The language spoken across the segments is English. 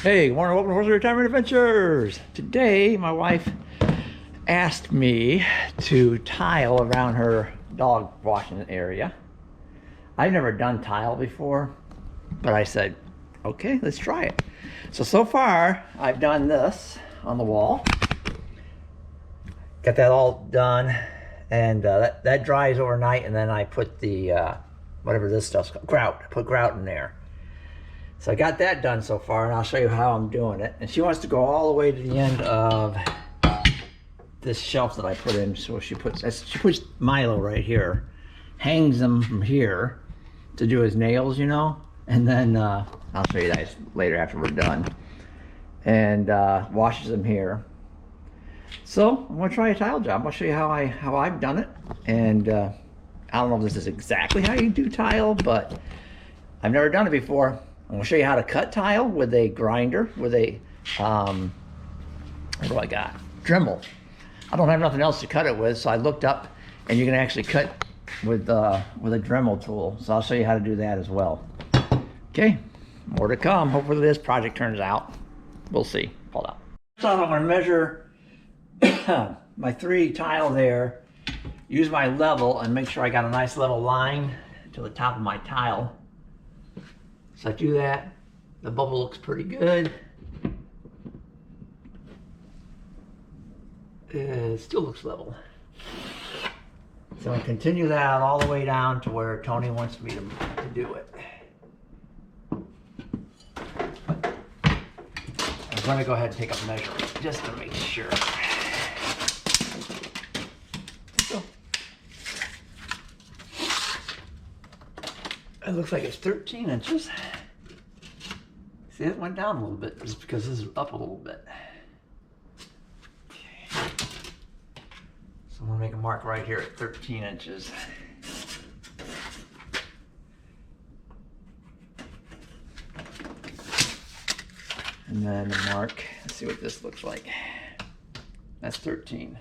Hey, good morning, welcome to Horse Retirement Adventures. Today, my wife asked me to tile around her dog washing area. I've never done tile before, but I said, okay, let's try it. So far, I've done this on the wall. Got that all done, and that dries overnight, and then I put the, whatever this stuff's called, grout. I put grout in there. So I got that done so far, and I'll show you how I'm doing it. And she wants to go all the way to the end of this shelf that I put in. So she puts Milo right here, hangs him from here to do his nails, you know. And then I'll show you guys later after we're done. And washes him here. So I'm gonna try a tile job. I'll show you how I've done it. And I don't know if this is exactly how you do tile, but I've never done it before. I'm gonna show you how to cut tile with a grinder, with a, what do I got? Dremel. I don't have nothing else to cut it with, so I looked up, and you can actually cut with a Dremel tool. So I'll show you how to do that as well. Okay, more to come. Hopefully this project turns out. We'll see. Hold on. So I'm gonna measure my 3 tile there, use my level, and make sure I got a nice level line to the top of my tile. So I do that. The bubble looks pretty good. It still looks level. So I continue that all the way down to where Toni wants me to do it. I'm going to go ahead and take a measurement just to make sure. So, it looks like it's 13 inches. See, it went down a little bit just because this is up a little bit. Okay. So I'm gonna make a mark right here at 13 inches. And then a mark, let's see what this looks like. That's 13.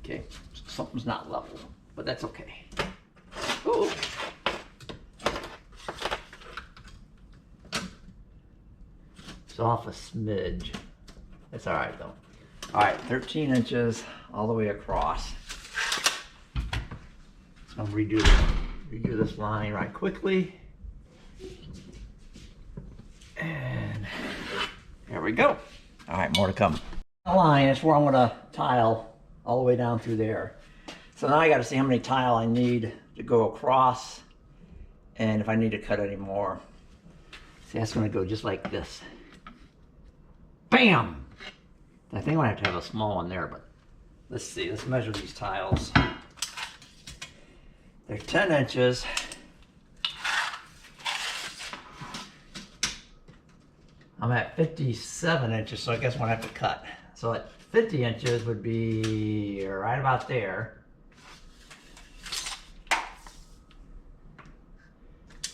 Okay, something's not level, but that's okay. Ooh. It's off a smidge. It's all right though. All right, 13 inches all the way across. So I'm redo this line right quickly. And there we go. All right, more to come. The line is where I'm gonna tile all the way down through there. So now I gotta see how many tile I need to go across and if I need to cut any more. See, that's gonna go just like this. Bam! I think I might have to have a small one there, but let's see. Let's measure these tiles. They're 10 inches. I'm at 57 inches, so I guess I'm gonna have to cut. So at 50 inches would be right about there.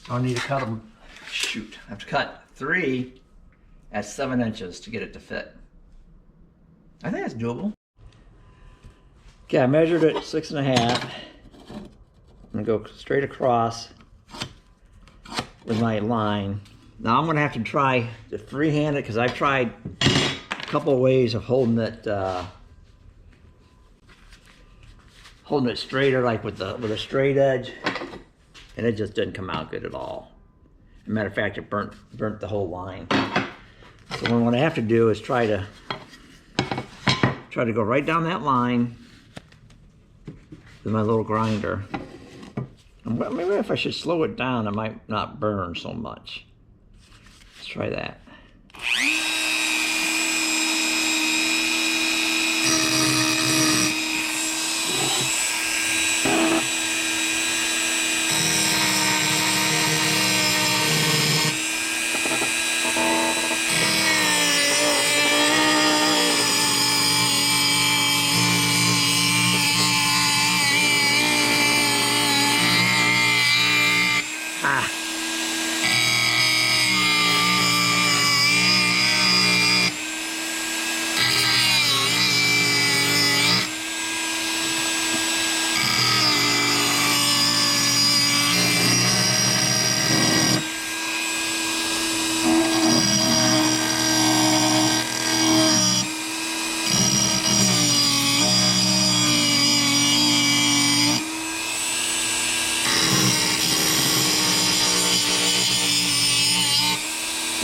So I need to cut them. Shoot, I have to cut 3 at 7 inches to get it to fit. I think that's doable. Okay, I measured it 6.5. I'm gonna go straight across with my line. Now I'm gonna have to try to freehand it because I've tried a couple of ways of holding it straighter, like with a straight edge, and it just didn't come out good at all. As a matter of fact, it burnt the whole line. So what I have to do is try to go right down that line with my little grinder. And maybe if I should slow it down, it might not burn so much. Let's try that.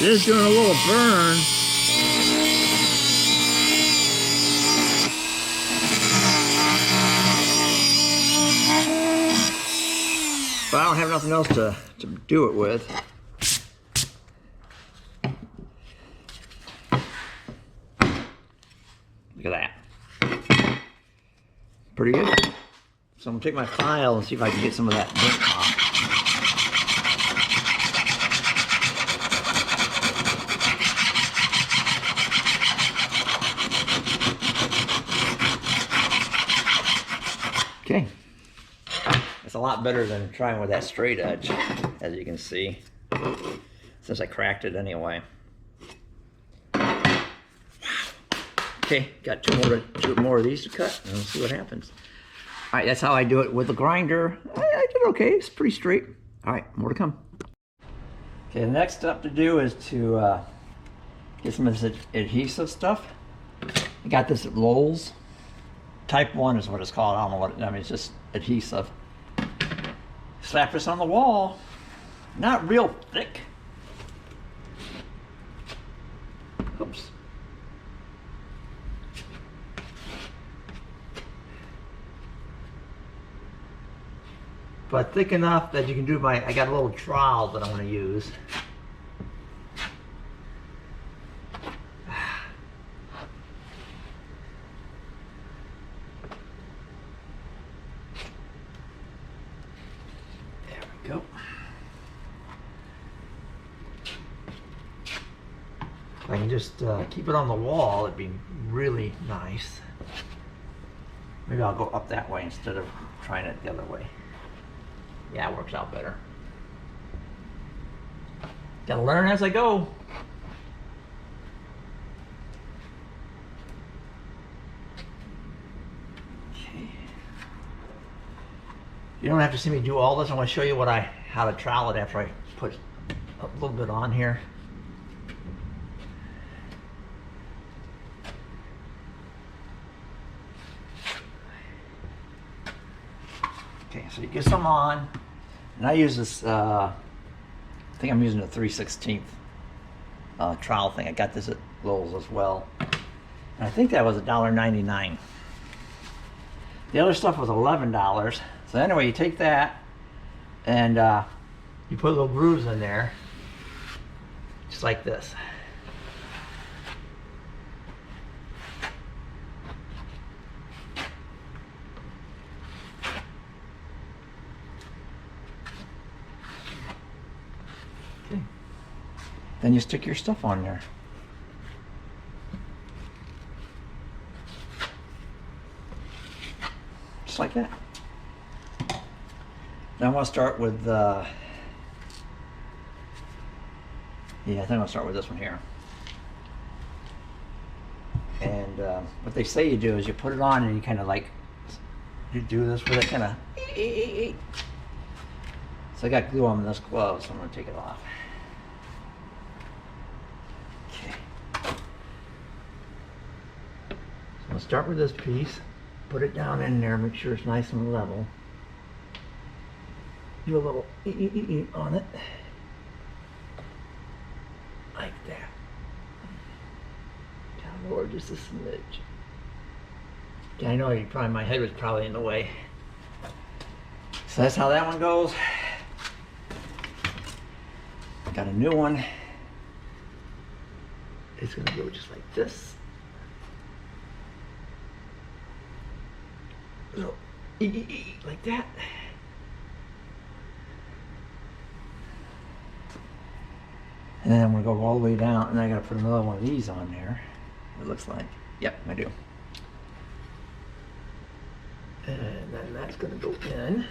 It is doing a little burn. But I don't have nothing else to do it with. Look at that. Pretty good. So I'm gonna take my file and see if I can get some of that burnt off. Okay. It's a lot better than trying with that straight edge, as you can see, since I cracked it anyway. Wow. Okay, got two more of these to cut, and we'll see what happens. All right, that's how I do it with the grinder. I did okay, it's pretty straight. All right, more to come. Okay, the next step to do is to get some of this adhesive stuff. I got this at Lowe's. Type 1 is what it's called. I don't know what I mean, it's just adhesive. Slap this on the wall. Not real thick. Oops. But thick enough that you can do I got a little trowel that I'm going to use. Go. If I can just keep it on the wall, it'd be really nice. Maybe I'll go up that way instead of trying it the other way. Yeah, it works out better. Gotta learn as I go. You don't have to see me do all this. I'm going to show you how to trowel it after I put a little bit on here. Okay, so you get some on, and I use this. I think I'm using a 3/16 trowel thing. I got this at Lowe's as well, and I think that was $1.99. The other stuff was $11. So anyway, you take that and you put little grooves in there, just like this. Okay. Then you stick your stuff on there. Just like that. Now I'm going to start with, yeah, I think I'm going to start with this one here. And what they say you do is you put it on and you kind of like, you do this with it, kind of. So I got glue on this glove, so I'm going to take it off. Okay. So I'm going to start with this piece, put it down in there, make sure it's nice and level. Do a little on it, like that. Down lower just a smidge. Yeah, I know my head was probably in the way. So that's how that one goes. Got a new one. It's gonna go just like this. So, like that. And then I'm going to go all the way down, and I got to put another one of these on there. It looks like. Yep, I do. And then that's going to go in.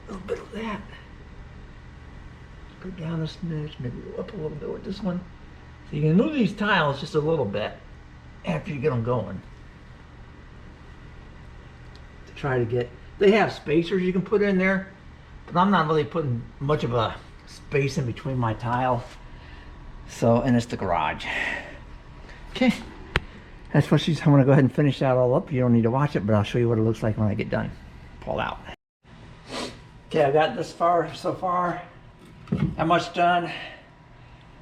A little bit of that. Go down a smidge, maybe go up a little bit with this one. So you can move these tiles just a little bit after you get them going. To try to get. They have spacers you can put in there, but I'm not really putting much of a space in between my tile. So, and it's the garage. Okay, that's what I'm gonna go ahead and finish that all up. You don't need to watch it, but I'll show you what it looks like when I get done. Pull out. Okay, I got this far so far. How much done?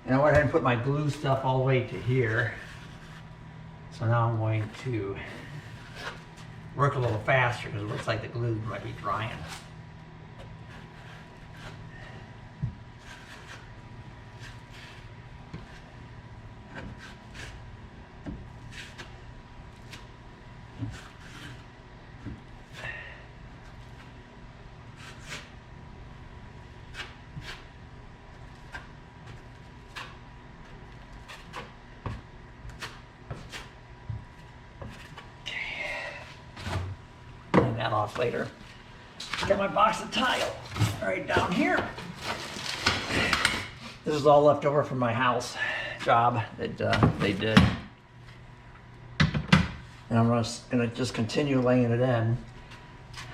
And I went ahead and put my glue stuff all the way to here. So now I'm going to work a little faster because it looks like the glue might be drying. That off later. Got my box of tile right down here. This is all left over from my house job that they did. And I'm gonna just continue laying it in.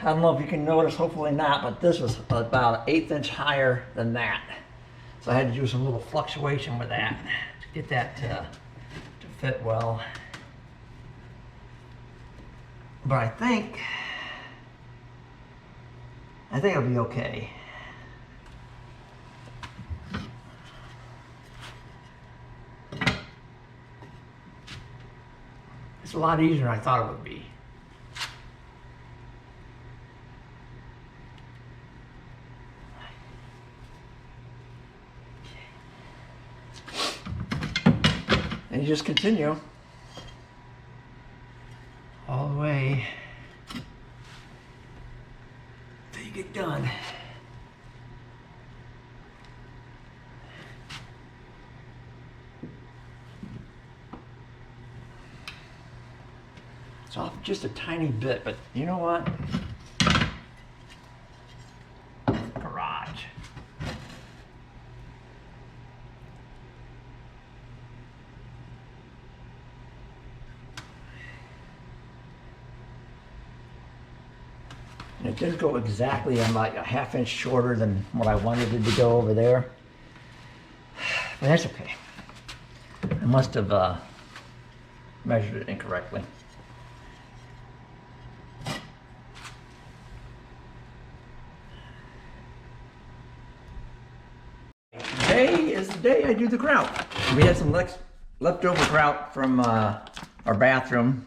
I don't know if you can notice, hopefully not, but this was about 1/8 inch higher than that. So I had to do some little fluctuation with that to get that to fit well. But I think it'll be okay. It's a lot easier than I thought it would be. And you just continue all the way till you get done. It's off just a tiny bit, but you know what? Garage. And it didn't go exactly. I'm like a 1/2 inch shorter than what I wanted it to go over there. But that's okay. I must have measured it incorrectly. Today is the day I do the grout. We had some leftover grout from our bathroom.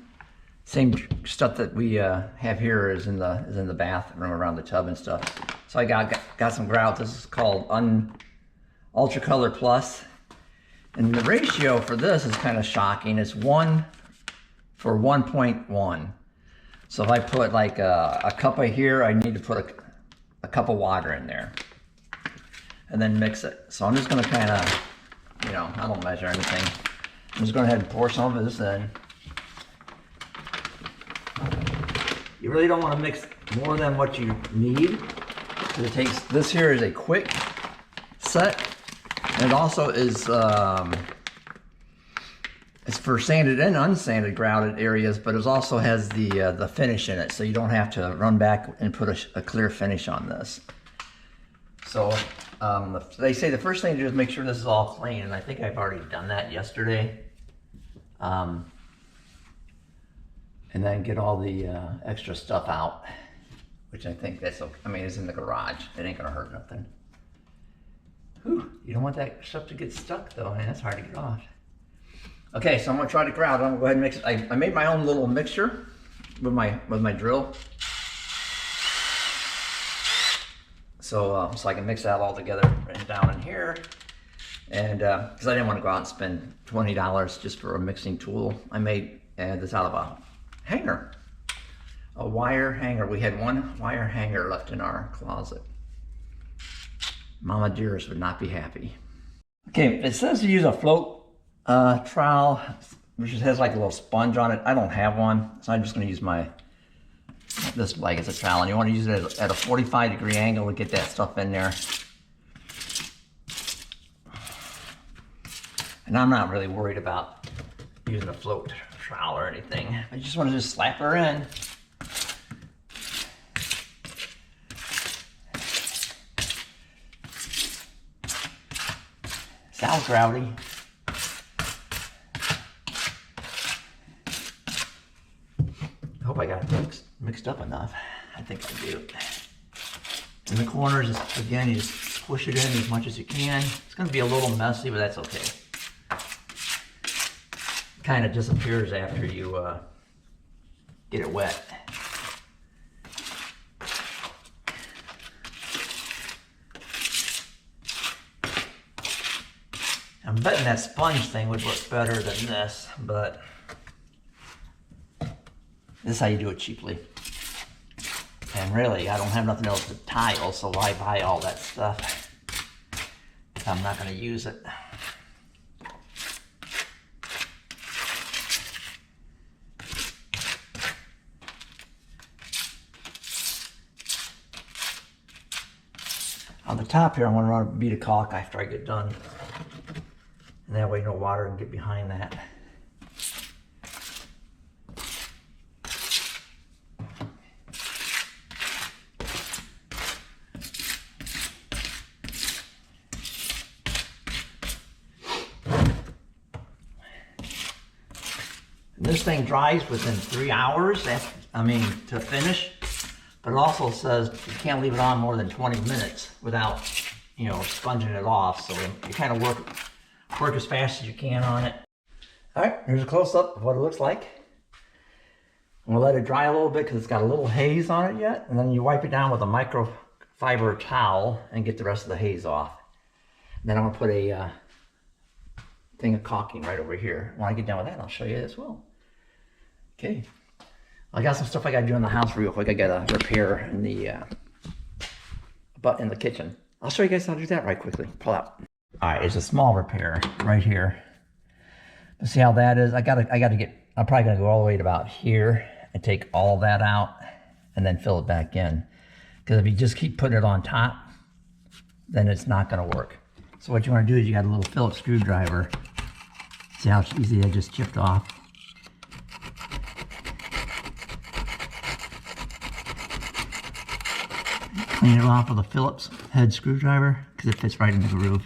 Same stuff that we have here is in the bathroom around the tub and stuff. So I got some grout. This is called Ultra Color Plus, and the ratio for this is kind of shocking. It's 1 for 1.1. So if I put like a cup of here, I need to put a cup of water in there, and then mix it. So I'm just gonna kind of, I don't measure anything. I'm just going ahead and pour some of this in. You really don't want to mix more than what you need, because it takes, this here is a quick set, and it also is, it's for sanded and unsanded grouted areas, but it also has the finish in it, so you don't have to run back and put a clear finish on this. So they say the first thing to do is make sure this is all clean, and I think I've already done that yesterday. And then get all the extra stuff out, which I think that's okay. I mean, it's in the garage. It ain't gonna hurt nothing. Whew, you don't want that stuff to get stuck though, man. That's hard to get off. Okay, so I'm gonna try to grout. I'm gonna go ahead and mix it. I made my own little mixture with my drill. So I can mix that all together and down in here. And because I didn't want to go out and spend $20 just for a mixing tool, I made this out of a hanger, a wire hanger. We had one wire hanger left in our closet. Mama Dearest would not be happy. Okay, it says to use a float trowel, which has like a little sponge on it. I don't have one, so I'm just going to use this leg as a trowel. And you want to use it at a 45-degree angle to get that stuff in there. And I'm not really worried about using a float trowel or anything. I just want to just slap her in. Sounds grouty. I hope I got it mixed up enough. I think I do. In the corners, just, again, you just push it in as much as you can. It's going to be a little messy, but that's okay. It kind of disappears after you get it wet. I'm betting that sponge thing would work better than this, but this is how you do it cheaply. And really, I don't have nothing else to tile, so why buy all that stuff if I'm not going to use it? On the top here, I want to run a bead of caulk after I get done. And that way no water can get behind that. And this thing dries within 3 hours, to finish. But it also says you can't leave it on more than 20 minutes without, sponging it off. So you kind of work as fast as you can on it. All right, here's a close-up of what it looks like. I'm gonna let it dry a little bit because it's got a little haze on it yet. And then you wipe it down with a microfiber towel and get the rest of the haze off. And then I'm gonna put a thing of caulking right over here. When I get done with that, I'll show you as well. Okay. I got some stuff I gotta do in the house real quick. I gotta repair in the kitchen. I'll show you guys how to do that right quickly. Pull out. All right, it's a small repair right here. But see how that is? I'm probably gonna go all the way to about here and take all that out and then fill it back in. Because if you just keep putting it on top, then it's not gonna work. So what you wanna do is you got a little Phillips screwdriver. See how easy that just chipped off? Clean it off with a Phillips head screwdriver because it fits right in the groove.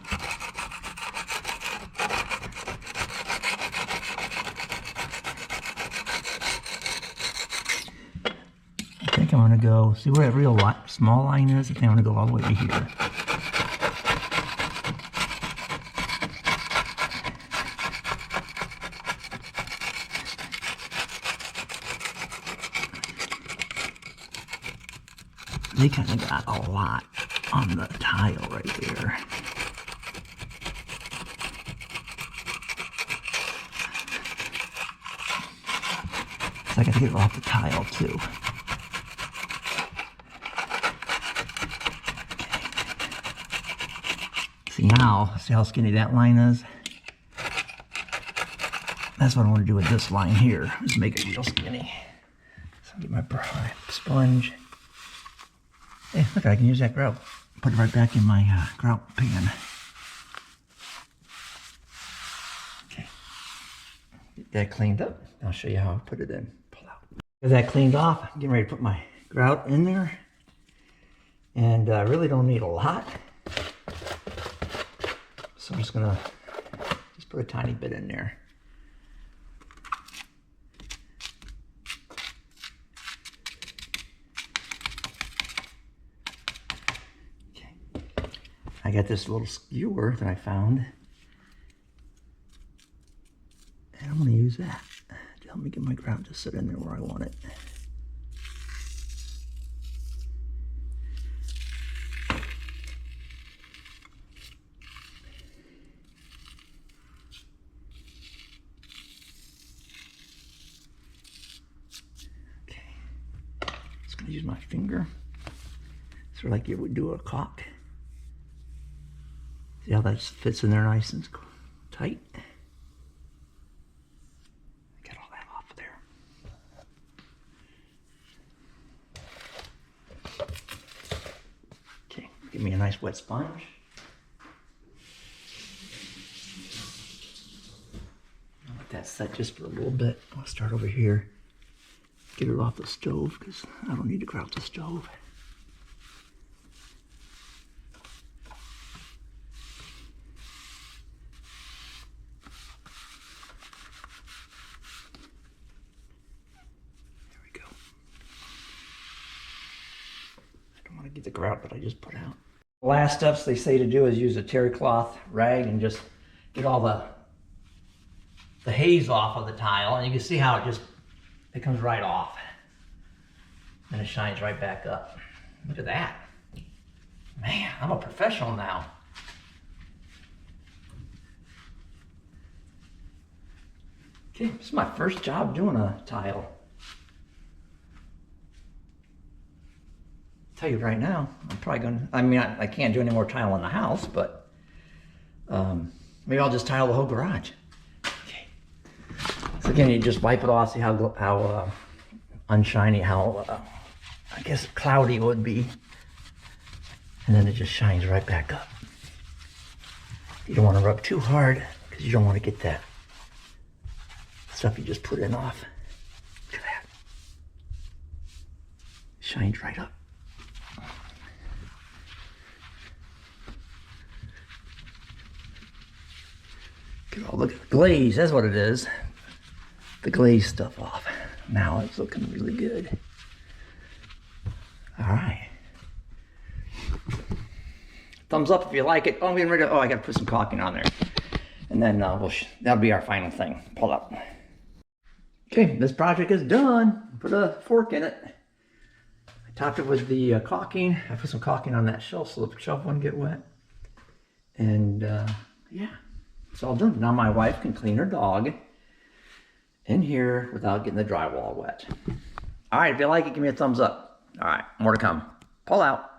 I think I'm going to go, see where that real small line is? I think I'm going to go all the way to here. They kind of got a lot on the tile right there. So I got to get it off the tile too. Okay. See now, see how skinny that line is? That's what I want to do with this line here, is make it real skinny. So I'll get my sponge. Hey, look, I can use that grout. Put it right back in my grout pan. Okay. Get that cleaned up. I'll show you how I put it in. Pull out. Get that cleaned off. I'm getting ready to put my grout in there. And I really don't need a lot. So I'm just going to put a tiny bit in there. I got this little skewer that I found, and I'm going to use that to help me get my grout to sit in there where I want it. Okay, just going to use my finger, sort of like you would do a caulk. See how that fits in there nice and tight? Get all that off of there. Okay, give me a nice wet sponge. I'll let that set just for a little bit. I'll start over here. Get it off the stove because I don't need to grout the stove. get the grout that I just put out. The last steps they say to do is use a terry cloth rag and just get all the haze off of the tile, and you can see how it comes right off. And it shines right back up. Look at that. Man, I'm a professional now. Okay, this is my first job doing a tile. I'll tell you right now, I'm probably gonna, I can't do any more tile in the house, but maybe I'll just tile the whole garage. Okay. So again, you just wipe it off, see how unshiny, how I guess cloudy it would be. And then it just shines right back up. You don't want to rub too hard because you don't want to get that stuff you just put in off. Look at that. Shines right up. Look at the glaze, that's what it is. The glaze stuff off. Now it's looking really good. All right. Thumbs up if you like it. Oh, I'm getting ready to, I gotta put some caulking on there. And then that'll be our final thing. Pull up. Okay, this project is done. Put a fork in it. I topped it with the caulking. I put some caulking on that shelf so the shelf wouldn't get wet. And yeah, it's all done. Now my wife can clean her dog in here without getting the drywall wet. All right, if you like it, give me a thumbs up. All right, more to come. Pull out.